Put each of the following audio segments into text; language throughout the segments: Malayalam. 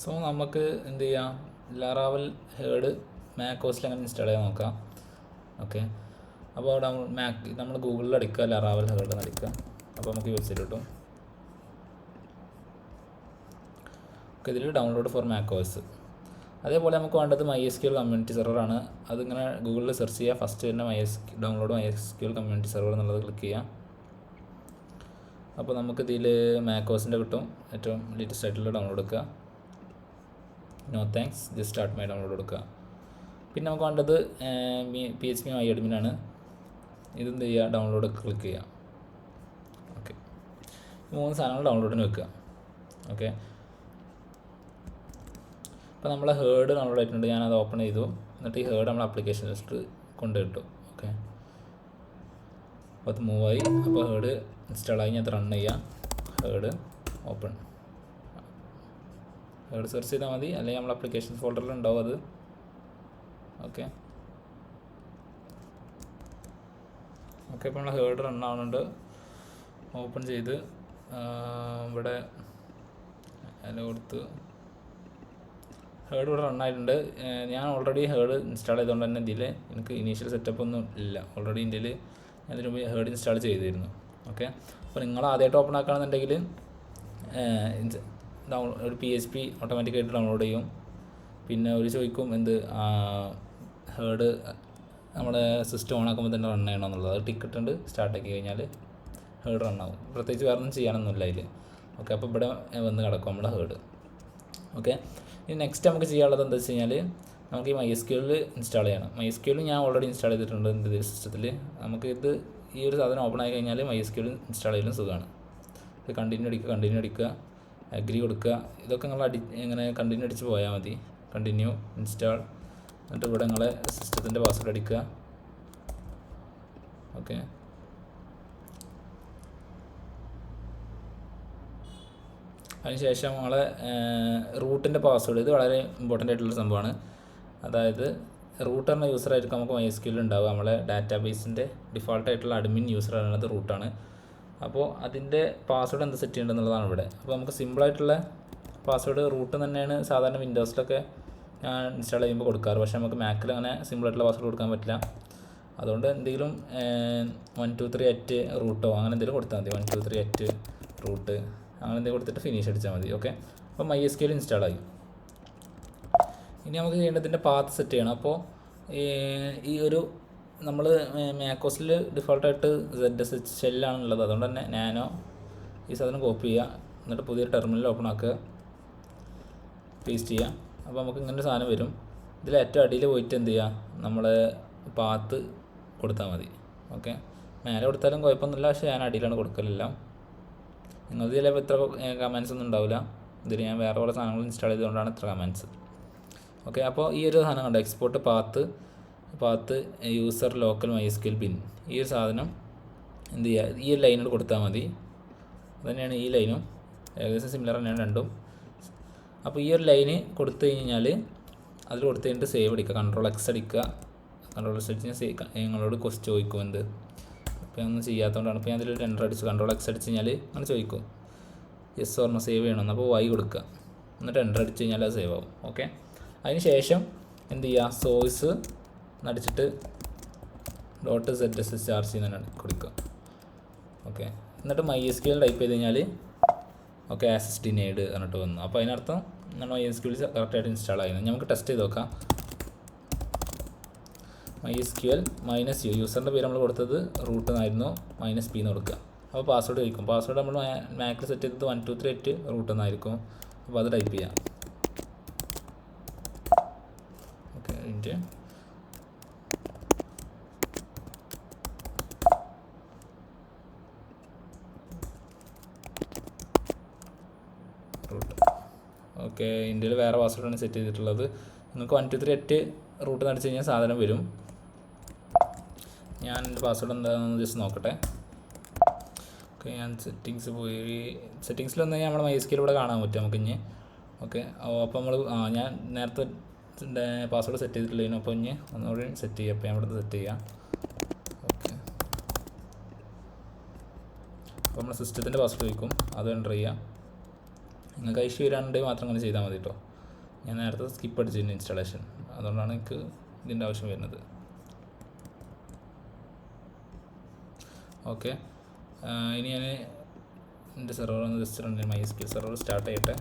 സോ നമുക്ക് എന്ത് ചെയ്യാം, ലാറാവൽ ഹേഡ് മാക്കോസിൽ അങ്ങനെ ഇൻസ്റ്റാൾ ചെയ്യാൻ നോക്കാം. ഓക്കെ, അപ്പോൾ അവിടെ നമ്മൾ ഗൂഗിളിൽ അടിക്കുക ലാറാവൽ ഹേഡ് എന്ന് അടിക്കുക. അപ്പോൾ നമുക്ക് വെബ്സൈറ്റ് കിട്ടും. ഓക്കെ, ഇതിൽ ഡൗൺലോഡ് ഫോർ മാക്കോസ്. അതേപോലെ നമുക്ക് വേണ്ടത് MySQL കമ്മ്യൂണിറ്റി സെർവറാണ്. അതിങ്ങനെ ഗൂഗിളിൽ സെർച്ച് ചെയ്യുക. ഫസ്റ്റ് തന്നെ ഡൗൺലോഡ് MySQL കമ്മ്യൂണിറ്റി സെർവർ എന്നുള്ളത് ക്ലിക്ക് ചെയ്യാം. അപ്പോൾ നമുക്ക് ഇതിൽ മാക്കോസിൻ്റെ കിട്ടും. ഏറ്റവും ലേറ്റസ്റ്റ് ആയിട്ടുള്ള ഡൗൺലോഡ് എടുക്കുക. No thanks, just start my download എടുക്കുക. പിന്നെ നമുക്ക് വേണ്ടത് PHP MyAdmin ആണ്. ഇതെന്ത് ചെയ്യുക, ഡൗൺലോഡ് ക്ലിക്ക് ചെയ്യുക. ഓക്കെ, 3 സാധനങ്ങൾ ഡൗൺലോഡിന് വെക്കുക. ഓക്കെ, അപ്പോൾ നമ്മളെ ഹേഡ് ഡൗൺലോഡ് ആയിട്ടുണ്ട്. ഞാനത് ഓപ്പൺ ചെയ്തു. എന്നിട്ട് ഈ ഹേഡ് നമ്മൾ ആപ്ലിക്കേഷൻ ലിസ്റ്റ് കൊണ്ടുകിട്ടു. ഓക്കെ, അപ്പോൾ അത് മൂവായി. അപ്പോൾ ഹേഡ് ഇൻസ്റ്റാളായി. ഞാൻ അത് റൺ ചെയ്യാം. ഹേഡ് ഓപ്പൺ, ഹേഡ് സെർച്ച് ചെയ്താൽ മതി, അല്ലെങ്കിൽ നമ്മൾ ആപ്ലിക്കേഷൻ ഫോൾഡറിൽ ഉണ്ടാവും അത്. ഓക്കെ ഓക്കെ അപ്പോൾ നമ്മൾ ഹേഡ് റൺ ആവുന്നുണ്ട്. ഓപ്പൺ ചെയ്ത് ഇവിടെ അതിൽ കൊടുത്ത് ഹേഡ് ഇവിടെ റൺ ആയിട്ടുണ്ട്. ഞാൻ ഓൾറെഡി ഹേഡ് ഇൻസ്റ്റാൾ ചെയ്തുകൊണ്ട് തന്നെ ഇതിൽ എനിക്ക് ഇനീഷ്യൽ സെറ്റപ്പ് ഒന്നും ഇല്ല. ഓൾറെഡി ഇതിൽ ഞാൻ ഇതിന് മുമ്പ് ഹേഡ് ഇൻസ്റ്റാൾ ചെയ്തിരുന്നു. ഓക്കെ, അപ്പോൾ നിങ്ങൾ ആദ്യമായിട്ട് ഓപ്പൺ ആക്കുകയാണെന്നുണ്ടെങ്കിൽ ഒരു PHP ഓട്ടോമാറ്റിക്കായിട്ട് ഡൗൺലോഡ് ചെയ്യും. പിന്നെ ഒരു ചോദിക്കും എന്ത് ഹേഡ് നമ്മുടെ സിസ്റ്റം ഓൺ ആക്കുമ്പോൾ തന്നെ റൺ ചെയ്യണമെന്നുള്ളത്. അത് ടിക്കറ്റ് ഉണ്ട് സ്റ്റാർട്ട് ആക്കി കഴിഞ്ഞാൽ ഹേഡ് റൺ ആവും. പ്രത്യേകിച്ച് വേറെ ഒന്നും ചെയ്യാനൊന്നുമില്ല അതിൽ. ഓക്കെ, അപ്പോൾ ഇവിടെ വന്ന് കിടക്കും നമ്മുടെ ഹേഡ്. ഓക്കെ, ഇനി നെക്സ്റ്റ് നമുക്ക് ചെയ്യാനുള്ളത് എന്താ വെച്ച് കഴിഞ്ഞാൽ നമുക്ക് ഈ MySQL ഇൻസ്റ്റാൾ ചെയ്യണം. MySQL ഞാൻ ഓൾറെഡി ഇൻസ്റ്റാൾ ചെയ്തിട്ടുണ്ട് എൻ്റെ സിസ്റ്റത്തിൽ. നമുക്ക് ഈ ഒരു സാധനം ഓപ്പൺ ആയി കഴിഞ്ഞാൽ MySQL ഇൻസ്റ്റാൾ ചെയ്യലും സുഖമാണ്. ഇത് കണ്ടിന്യൂ അടിക്കുക, അഗ്രി കൊടുക്കുക. ഇതൊക്കെ നിങ്ങൾ ഇങ്ങനെ കണ്ടിന്യൂ അടിച്ച് പോയാൽ മതി. കണ്ടിന്യൂ ഇൻസ്റ്റാൾ, എന്നിട്ട് ഇവിടെ നിങ്ങളെ സിസ്റ്റത്തിൻ്റെ പാസ്വേഡ് അടിക്കുക. ഓക്കെ, അതിനുശേഷം നമ്മളെ റൂട്ടിൻ്റെ പാസ്വേഡ്, ഇത് വളരെ ഇമ്പോർട്ടൻ്റ് ആയിട്ടുള്ള സംഭവമാണ്. അതായത് റൂട്ട് എന്ന യൂസറായിരിക്കും നമുക്ക് MySQL ഉണ്ടാവുക. നമ്മളെ ഡാറ്റാബേസിൻ്റെ ഡിഫോൾട്ടായിട്ടുള്ള അഡ്മിൻ യൂസർ പറയുന്നത് റൂട്ടാണ്. അപ്പോൾ അതിൻ്റെ പാസ്വേഡ് എന്ത് സെറ്റ് ചെയ്യേണ്ടതെന്നുള്ളതാണ് ഇവിടെ. അപ്പോൾ നമുക്ക് സിമ്പിളായിട്ടുള്ള പാസ്വേഡ് റൂട്ട് തന്നെയാണ് സാധാരണ വിൻഡോസിലൊക്കെ ഞാൻ ഇൻസ്റ്റാൾ ചെയ്യുമ്പോൾ കൊടുക്കാറ്. പക്ഷേ നമുക്ക് മാക്കിൽ അങ്ങനെ സിമ്പിളായിട്ടുള്ള പാസ്വേഡ് കൊടുക്കാൻ പറ്റില്ല. അതുകൊണ്ട് എന്തെങ്കിലും 123 റൂട്ടോ അങ്ങനെ എന്തെങ്കിലും കൊടുത്താൽ മതി. 123 റൂട്ട് അങ്ങനെ എന്തെങ്കിലും കൊടുത്തിട്ട് ഫിനിഷ് അടിച്ചാൽ മതി. ഓക്കെ, അപ്പോൾ MySQL ഇൻസ്റ്റാളായി. ഇനി നമുക്ക് ചെയ്യേണ്ടതിൻ്റെ പാത്ത് സെറ്റ് ചെയ്യണം. അപ്പോൾ ഈ ഒരു നമ്മൾ മാക്കോസിൽ ഡിഫോൾട്ടായിട്ട് ZSH ഷെല്ലാണുള്ളത്. അതുകൊണ്ട് തന്നെ നാനോ ഈ സാധനം കോപ്പി ചെയ്യുക. എന്നിട്ട് പുതിയൊരു ടെർമിനൽ ഓപ്പൺ ആക്കുക, പേസ്റ്റ് ചെയ്യുക. അപ്പോൾ നമുക്ക് ഇങ്ങനെ ഒരു സാധനം വരും. ഇതിൽ ഏറ്റവും അടിയിൽ പോയിട്ട് എന്ത് ചെയ്യുക, നമ്മൾ പാത്ത് കൊടുത്താൽ മതി. ഓക്കെ, മേലെ കൊടുത്താലും കുഴപ്പമൊന്നുമില്ല, പക്ഷേ ഞാൻ അടിയിലാണ് കൊടുക്കലെല്ലാം. നിങ്ങൾക്ക് ചിലപ്പോൾ ഇത്ര കമൻസ് ഒന്നും ഉണ്ടാവില്ല. ഇതിൽ ഞാൻ വേറെ കുറേ സാധനങ്ങൾ ഇൻസ്റ്റാൾ ചെയ്തുകൊണ്ടാണ് ഇത്ര കമൻസ്. ഓക്കെ, അപ്പോൾ ഈ ഒരു സാധനം കണ്ടോ, export path user local MySQL പിൻ. ഈ ഒരു സാധനം എന്ത് ചെയ്യുക, ഈ ഒരു ലൈനോട് കൊടുത്താൽ മതി. അതുതന്നെയാണ് ഈ ലൈനും, ഏകദേശം സിമിലർ തന്നെയാണ് രണ്ടും. അപ്പോൾ ഈ ഒരു ലൈന് കൊടുത്തു കഴിഞ്ഞാൽ അതിൽ കൊടുത്തു കഴിഞ്ഞിട്ട് സേവ് അടിക്കുക, Ctrl+X അടിക്കുക. Ctrl+X അടിച്ച് നിങ്ങളോട് ക്വസ്റ്റ് ചോദിക്കും എന്ത്. അപ്പോൾ ഒന്നും ചെയ്യാത്തതുകൊണ്ടാണ്. ഇപ്പോൾ ഞാൻ അതിൽ എൻ്റർ അടിച്ച് Ctrl+X അടിച്ച് കഴിഞ്ഞാൽ അങ്ങനെ ചോദിക്കും യെസ് ഓർണോ സേവ് ചെയ്യണമെന്ന്. അപ്പോൾ Y കൊടുക്കുക, എന്നിട്ട് എൻ്റർ അടിച്ച് കഴിഞ്ഞാൽ അത് സേവ് ആവും. ഓക്കെ, അതിന് ശേഷം എന്ത് ചെയ്യുക, സോഴ്സ് അടിച്ചിട്ട് .zshrc എന്ന് കൊടുക്കുക. ഓക്കെ, എന്നിട്ട് MySQL ടൈപ്പ് ചെയ്ത് കഴിഞ്ഞാൽ ഓക്കെ ആക്സസ് ഡിനൈഡ് എന്നിട്ട് വന്നു. അപ്പോൾ അതിനർത്ഥം നമ്മൾ MySQL കറക്റ്റായിട്ട് ഇൻസ്റ്റാൾ ആയിരുന്നു. നമുക്ക് ടെസ്റ്റ് ചെയ്ത് നോക്കാം. MySQL -u യൂസറിൻ്റെ പേര് നമ്മൾ കൊടുത്തത് റൂട്ട് എന്നായിരുന്നു, -p എന്ന് കൊടുക്കുക. അപ്പോൾ പാസ്വേഡ് ചോദിക്കും. പാസ്വേഡ് നമ്മൾ മാക്കിൽ സെറ്റ് ചെയ്തത് 123 റൂട്ട് എന്നായിരിക്കും. അപ്പോൾ അത് ടൈപ്പ് ചെയ്യാം. ഓക്കെ, അതിൻ്റെ റൂട്ട്. ഓക്കെ, ഇന്ത്യയിൽ വേറെ പാസ്വേഡാണ് സെറ്റ് ചെയ്തിട്ടുള്ളത്. നിങ്ങൾക്ക് 123 റൂട്ട് നടിച്ച് കഴിഞ്ഞാൽ സാധനം വരും. ഞാൻ എൻ്റെ പാസ്വേഡ് എന്താണെന്ന് ജസ്റ്റ് നോക്കട്ടെ. ഓക്കെ, ഞാൻ സെറ്റിങ്സ് പോയി. സെറ്റിങ്സിൽ വന്നു കഴിഞ്ഞാൽ നമ്മുടെ MySQL ഇവിടെ കാണാൻ പറ്റും നമുക്ക് ഇനി. ഓക്കെ, അപ്പോൾ നമ്മൾ ഞാൻ നേരത്തെ പാസ്വേഡ് സെറ്റ് ചെയ്തിട്ടില്ല. അപ്പോൾ ഇനി ഒന്നുകൂടി സെറ്റ് ചെയ്യാം. അപ്പോൾ ഞാൻ ഇവിടെ സെറ്റ് ചെയ്യാം. ഓക്കെ, അപ്പോൾ നമ്മുടെ സിസ്റ്റത്തിൻ്റെ പാസ്വേഡ് ചോദിക്കും, അത് എൻ്റർ ചെയ്യാം. നിങ്ങൾക്ക് ഇഷ്യൂ വരാനുണ്ടെങ്കിൽ മാത്രം അങ്ങനെ ചെയ്താൽ മതി കേട്ടോ. ഞാൻ നേരത്തെ സ്കിപ്പ് അടിച്ചിരുന്നു ഇൻസ്റ്റാളേഷൻ, അതുകൊണ്ടാണ് എനിക്ക് ഇതിൻ്റെ ആവശ്യം വരുന്നത്. ഓക്കെ, ഇനി ഞാൻ എൻ്റെ സെർവർ ഒന്ന് ജസ്റ്റ് റൺ ചെയ്യാൻ MySQL സെർവർ സ്റ്റാർട്ട് ചെയ്യട്ടെ.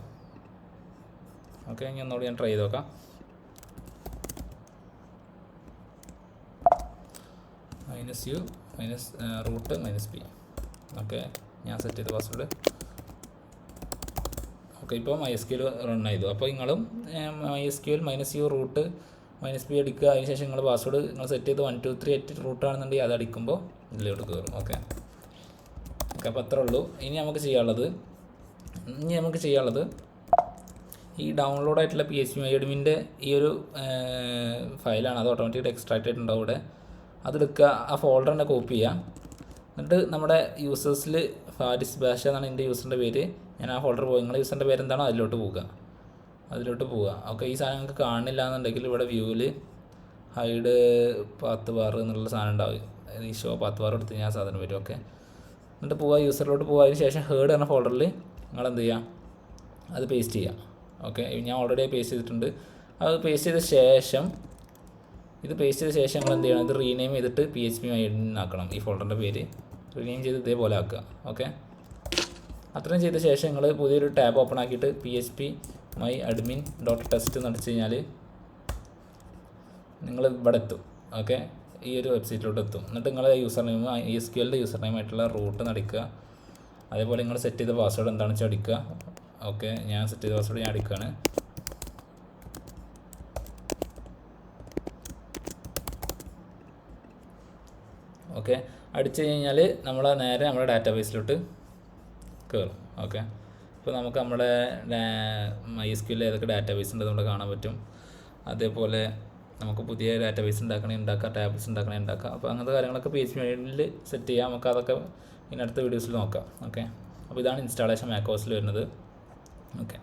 ഓക്കെ, ഇനി ഒന്നുകൂടി ഞാൻ ട്രൈ ചെയ്ത് നോക്കാം. -u -root -p. ഓക്കെ, ഞാൻ സെറ്റ് ചെയ്ത പാസ്വേഡ്. ഓക്കെ, ഇപ്പോൾ MySQL റൺ ചെയ്തു. അപ്പോൾ നിങ്ങളും MySQL -u root -p അടിക്കുക. അതിനുശേഷം നിങ്ങൾ പാസ്വേഡ് നിങ്ങൾ സെറ്റ് ചെയ്ത് 1238 റൂട്ട് ആണെന്നുണ്ടെങ്കിൽ അത് അടിക്കുമ്പോൾ ഇതിലോട്ട് കയറും. ഓക്കെ, അപ്പോൾ അത്രേ ഉള്ളൂ. ഇനി നമുക്ക് ചെയ്യാനുള്ളത് ഈ ഡൗൺലോഡ് ആയിട്ടുള്ള phpMyAdmin ഈ ഒരു ഫയലാണ്. അത് ഓട്ടോമാറ്റിക്കായിട്ട് എക്സ്ട്രാക്ട് ആയിട്ടുണ്ടാവും ഇവിടെ. അതെടുക്കുക, ആ ഫോൾഡർ തന്നെ കോപ്പി ചെയ്യുക. എന്നിട്ട് നമ്മുടെ യൂസേഴ്സിൽ ഫാരിസ് ബാഷ എന്നാണ് എൻ്റെ യൂസറിൻ്റെ പേര്. ഞാൻ ആ ഫോൾഡർ പോയി, നിങ്ങളുടെ യൂസറിൻ്റെ പേര് എന്താണോ അതിലോട്ട് പോവുക. ഓക്കെ, ഈ സാധനം നിങ്ങൾക്ക് കാണില്ല എന്നുണ്ടെങ്കിൽ ഇവിടെ വ്യൂവിൽ ഹൈഡ് പാത്ത് ബാർ എന്നുള്ള സാധനം ഉണ്ടാവും. ഈ ഷോ പാത്ത് ബാർ എടുത്ത് ഞാൻ സാധനം വരും. ഓക്കെ, എന്നിട്ട് പോവുക, യൂസറിലോട്ട് പോകുക. അതിന് ശേഷം ഹേഡ് എന്ന ഫോൾഡറിൽ നിങ്ങൾ എന്ത് ചെയ്യുക, അത് പേസ്റ്റ് ചെയ്യുക. ഓക്കെ, ഞാൻ ഓൾറെഡി പേസ്റ്റ് ചെയ്തിട്ടുണ്ട്. അത് പേസ്റ്റ് ചെയ്ത ശേഷം നിങ്ങൾ എന്ത് ചെയ്യണം, ഇത് റീനെയിം ചെയ്തിട്ട് phpMyAdmin ആക്കണം. ഈ ഫോൾഡറിൻ്റെ പേര് റീനെയിം ചെയ്ത് ഇതേപോലെ ആക്കുക. ഓക്കെ, അത്രയും ചെയ്ത ശേഷം നിങ്ങൾ പുതിയൊരു ടാബ് ഓപ്പൺ ആക്കിയിട്ട് phpMyAdmin.txt എന്ന് അടിച്ച് കഴിഞ്ഞാൽ നിങ്ങൾ ഇവിടെ എത്തും. ഓക്കെ, ഈ ഒരു വെബ്സൈറ്റിലോട്ട് എത്തും. എന്നിട്ട് നിങ്ങളുടെ user name MySQL user name ആയിട്ടുള്ള റൂട്ട് അടിക്കുക. അതേപോലെ നിങ്ങൾ സെറ്റ് ചെയ്ത പാസ്വേഡ് എന്താണെന്ന് വെച്ചാൽ അടിക്കുക. ഓക്കെ, ഞാൻ സെറ്റ് ചെയ്ത പാസ്വേഡ് ഞാൻ അടിക്കുകയാണ്. ഓക്കെ, അടിച്ചു കഴിഞ്ഞാൽ നേരെ നമ്മുടെ ഡാറ്റാബേസിലോട്ട് കയറും. ഓക്കെ, ഇപ്പോൾ നമുക്ക് നമ്മുടെ MySQL ഏതൊക്കെ ഡാറ്റാബേസ് ഉണ്ട് നമ്മുടെ കാണാൻ പറ്റും. അതേപോലെ നമുക്ക് പുതിയ ഡാറ്റാബേസ് ഉണ്ടാക്കാം, ടാബ്സ് ഉണ്ടാക്കാം. അപ്പോൾ അങ്ങനത്തെ കാര്യങ്ങളൊക്കെ phpMyAdmin സെറ്റ് ചെയ്യാം. നമുക്ക് അതൊക്കെ ഇനി അടുത്ത വീഡിയോസിൽ നോക്കാം. ഓക്കെ, അപ്പോൾ ഇതാണ് ഇൻസ്റ്റാളേഷൻ macOSൽ വരുന്നത്. ഓക്കെ.